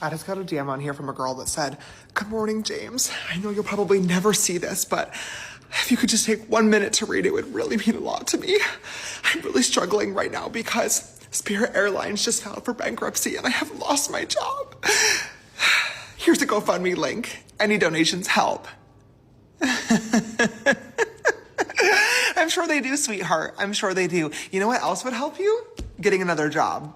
I just got a DM on here from a girl that said, "Good morning, James. I know you'll probably never see this, but if you could just take 1 minute to read it, would really mean a lot to me. I'm really struggling right now because Spirit Airlines just filed for bankruptcy and I have lost my job. Here's a GoFundMe link. Any donations help." I'm sure they do, sweetheart. I'm sure they do. You know what else would help you? Getting another job.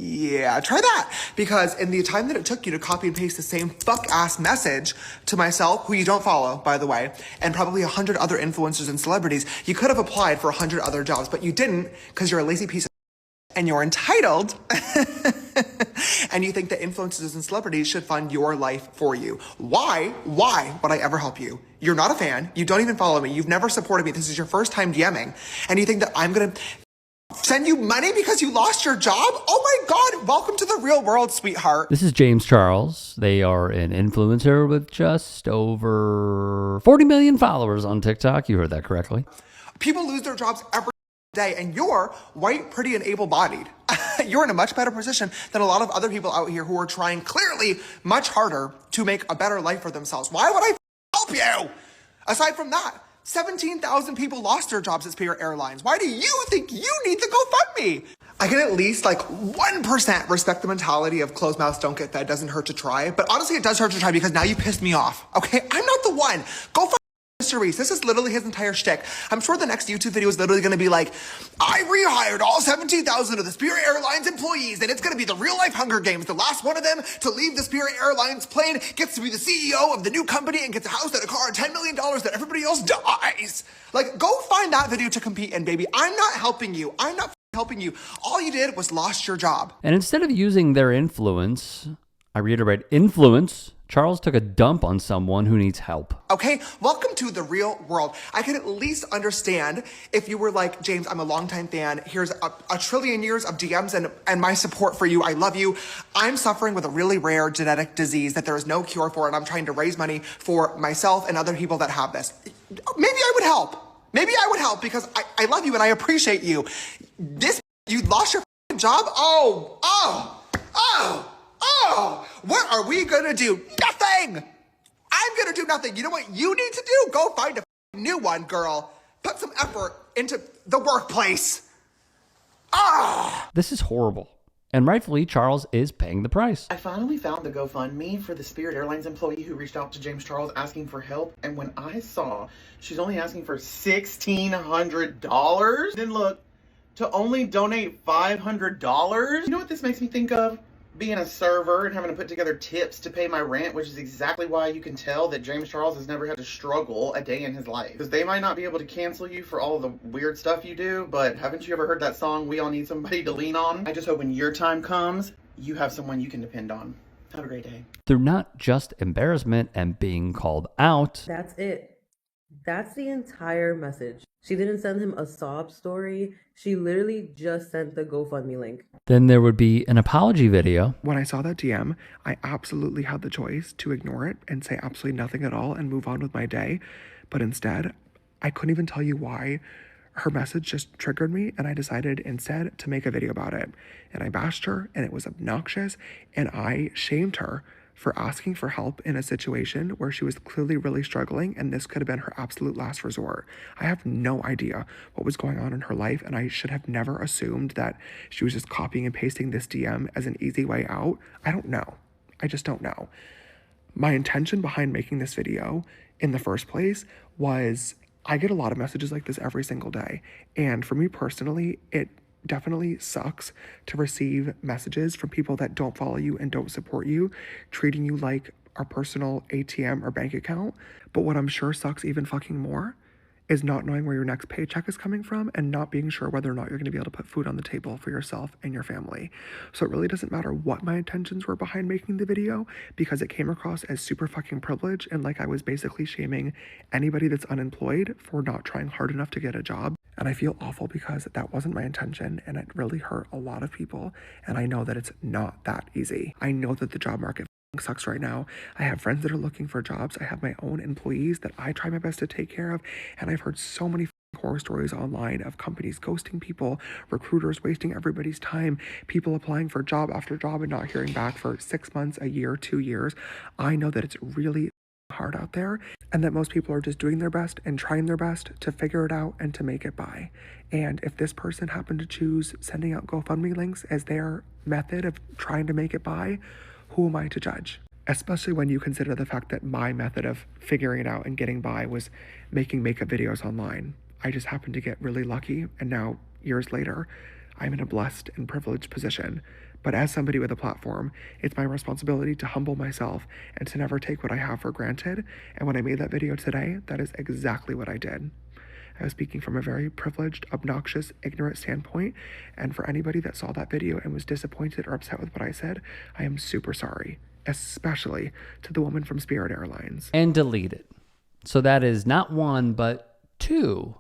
Yeah, try that. Because in the time that it took you to copy and paste the same fuck-ass message to myself, who you don't follow, by the way, and probably 100 other influencers and celebrities, you could have applied for 100 other jobs, but you didn't because you're a lazy piece of and you're entitled. And you think that influencers and celebrities should fund your life for you. Why would I ever help you? You're not a fan. You don't even follow me. You've never supported me. This is your first time DMing. And you think that I'm going to send you money because you lost your job? Oh my God, welcome to the real world, sweetheart. This is James Charles. They are an influencer with just over 40 million followers on TikTok. You heard that correctly. People lose their jobs every day, and you're white, pretty, and able-bodied. You're in a much better position than a lot of other people out here who are trying clearly much harder to make a better life for themselves. Why would I help you? Aside from that, 17,000 people lost their jobs at Spirit Airlines. Why do you think you need the GoFundMe? I can at least 1% respect the mentality of closed mouths don't get fed, doesn't hurt to try. But honestly, it does hurt to try because now you pissed me off. Okay, I'm not the one. Go fuck Mr. Reese. This is literally his entire shtick. I'm sure the next YouTube video is literally going to be like, I rehired all 17,000 of the Spirit Airlines employees, and it's going to be the real life Hunger Games. The last one of them to leave the Spirit Airlines plane gets to be the CEO of the new company and gets a house and a car and $10 million that everybody else dies. Go find that video to compete in, baby. I'm not helping you. I'm not helping you. All you did was lost your job. And instead of using their influence, I reiterate, influence, Charles took a dump on someone who needs help. Okay, welcome to the real world. I can at least understand if you were like, James, I'm a longtime fan. Here's a trillion years of DMs and my support for you. I love you. I'm suffering with a really rare genetic disease that there is no cure for, and I'm trying to raise money for myself and other people that have this. Maybe I would help. Maybe I would help because I love you and I appreciate you. You lost your job? Oh. What are we gonna do? Nothing! I'm gonna do nothing. You know what you need to do? Go find a new one, girl. Put some effort into the workplace. This is horrible. And rightfully, Charles is paying the price. I finally found the GoFundMe for the Spirit Airlines employee who reached out to James Charles asking for help. And when I saw she's only asking for $1,600, then look, to only donate $500, you know what this makes me think of? Being a server and having to put together tips to pay my rent, which is exactly why you can tell that James Charles has never had to struggle a day in his life. Because they might not be able to cancel you for all of the weird stuff you do, but haven't you ever heard that song, We All Need Somebody to Lean On? I just hope when your time comes, you have someone you can depend on. Have a great day. They're not just embarrassment and being called out. That's it. That's the entire message. She didn't send him a sob story. She literally just sent the GoFundMe link. Then there would be an apology video. When I saw that DM, I absolutely had the choice to ignore it and say absolutely nothing at all and move on with my day. But instead, I couldn't even tell you why. Her message just triggered me, and I decided instead to make a video about it. And I bashed her, and it was obnoxious, and I shamed her for asking for help in a situation where she was clearly really struggling, and this could have been her absolute last resort. I have no idea what was going on in her life, and I should have never assumed that she was just copying and pasting this DM as an easy way out. I don't know. I just don't know. My intention behind making this video in the first place was I get a lot of messages like this every single day, and for me personally, it definitely sucks to receive messages from people that don't follow you and don't support you, treating you like our personal ATM or bank account. But what I'm sure sucks even fucking more is not knowing where your next paycheck is coming from and not being sure whether or not you're going to be able to put food on the table for yourself and your family. So it really doesn't matter what my intentions were behind making the video, because it came across as super fucking privileged and like I was basically shaming anybody that's unemployed for not trying hard enough to get a job. And I feel awful because that wasn't my intention, and it really hurt a lot of people. And I know that it's not that easy. I know that the job market sucks right now. I have friends that are looking for jobs. I have my own employees that I try my best to take care of. And I've heard so many horror stories online of companies ghosting people, recruiters wasting everybody's time, people applying for job after job and not hearing back for 6 months, a year, 2 years. I know that it's really hard out there, and that most people are just doing their best and trying their best to figure it out and to make it by. And if this person happened to choose sending out GoFundMe links as their method of trying to make it by, who am I to judge? Especially when you consider the fact that my method of figuring it out and getting by was making makeup videos online. I just happened to get really lucky, and now, years later, I'm in a blessed and privileged position. But as somebody with a platform, it's my responsibility to humble myself and to never take what I have for granted. And when I made that video today, that is exactly what I did. I was speaking from a very privileged, obnoxious, ignorant standpoint. And for anybody that saw that video and was disappointed or upset with what I said, I am super sorry, especially to the woman from Spirit Airlines. And deleted. So that is not one, but 2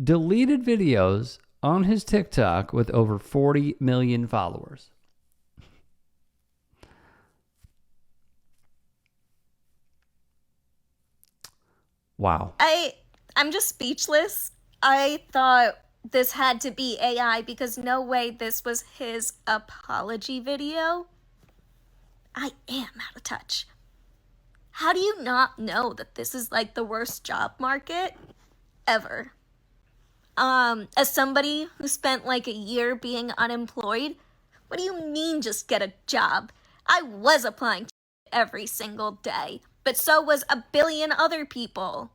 deleted videos on his TikTok with over 40 million followers. Wow. I'm just speechless. I thought this had to be AI because no way this was his apology video. I am out of touch. How do you not know that this is like the worst job market ever? As somebody who spent like a year being unemployed, what do you mean just get a job? I was applying to every single day, but so was a billion other people.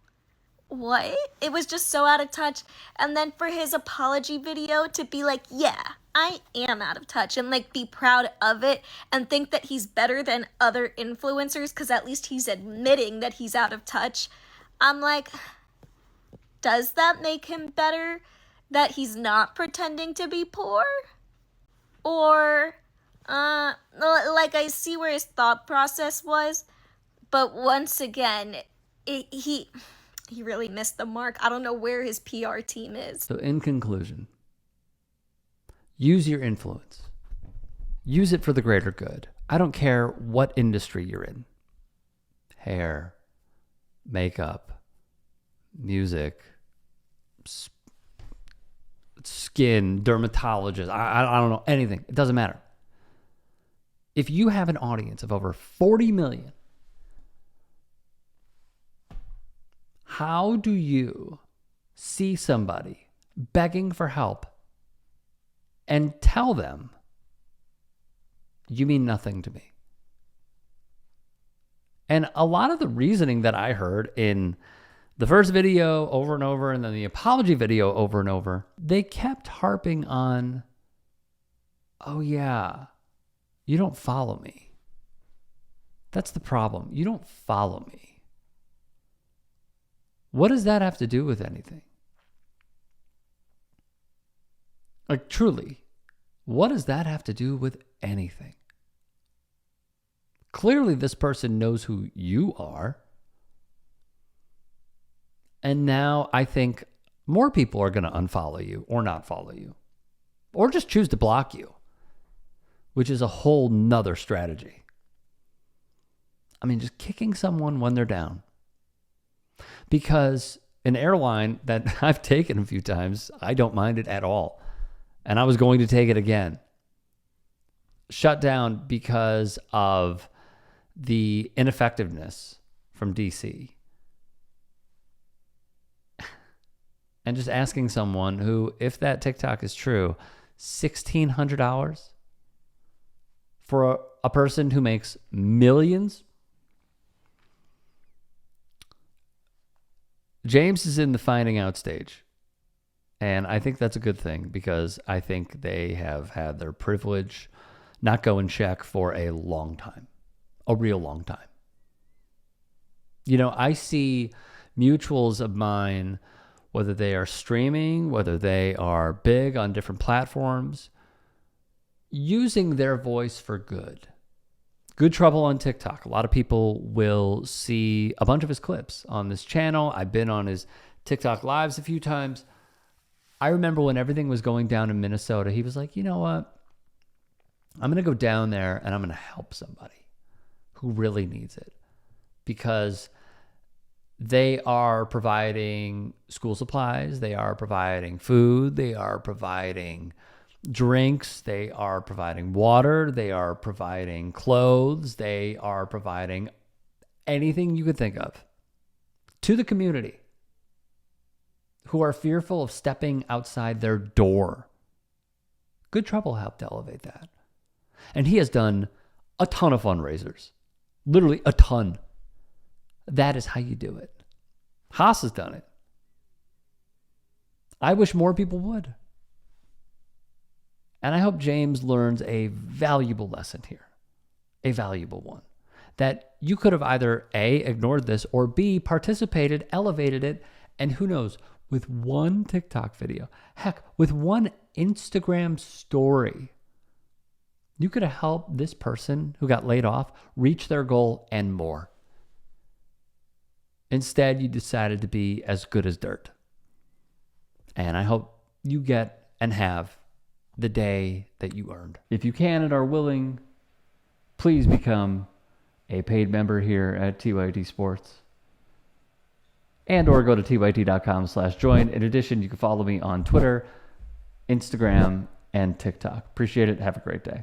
What? It was just so out of touch. And then for his apology video to be like, yeah, I am out of touch, and like be proud of it and think that he's better than other influencers because at least he's admitting that he's out of touch. I'm like, does that make him better that he's not pretending to be poor? Or, like, I see where his thought process was, but once again, he really missed the mark. I don't know where his PR team is. So in conclusion, use your influence. Use it for the greater good. I don't care what industry you're in. Hair, makeup, music, skin, dermatologist. I don't know, anything. It doesn't matter. If you have an audience of over 40 million, how do you see somebody begging for help and tell them, you mean nothing to me? And a lot of the reasoning that I heard in the first video over and over, and then the apology video over and over, they kept harping on, oh yeah, you don't follow me. That's the problem. You don't follow me. What does that have to do with anything? Like, truly, what does that have to do with anything? Clearly, this person knows who you are. And now I think more people are going to unfollow you or not follow you, or just choose to block you, which is a whole nother strategy. I mean, just kicking someone when they're down. Because an airline that I've taken a few times, I don't mind it at all. And I was going to take it again. Shut down because of the ineffectiveness from DC. And just asking someone who, if that TikTok is true, $1,600 for a person who makes millions. James is in the finding out stage. And I think that's a good thing, because I think they have had their privilege not go in check for a long time, a real long time. You know, I see mutuals of mine, whether they are streaming, whether they are big on different platforms, using their voice for good. Good Trouble on TikTok. A lot of people will see a bunch of his clips on this channel. I've been on his TikTok lives a few times. I remember when everything was going down in Minnesota, he was like, you know what? I'm going to go down there and I'm going to help somebody who really needs it. Because They are providing school supplies. They are providing food. They are providing drinks. They are providing water. They are providing clothes. They are providing anything you could think of to the community who are fearful of stepping outside their door. Good Trouble helped elevate that. And he has done a ton of fundraisers. Literally a ton. That is how you do it. Haas has done it. I wish more people would. And I hope James learns a valuable lesson here. A valuable one. That you could have either A, ignored this, or B, participated, elevated it, and who knows, with one TikTok video, heck, with one Instagram story, you could have helped this person who got laid off reach their goal and more. Instead, you decided to be as good as dirt. And I hope you get and have the day that you earned. If you can and are willing, please become a paid member here at TYT Sports. And or go to tyt.com/join. In addition, you can follow me on Twitter, Instagram, and TikTok. Appreciate it. Have a great day.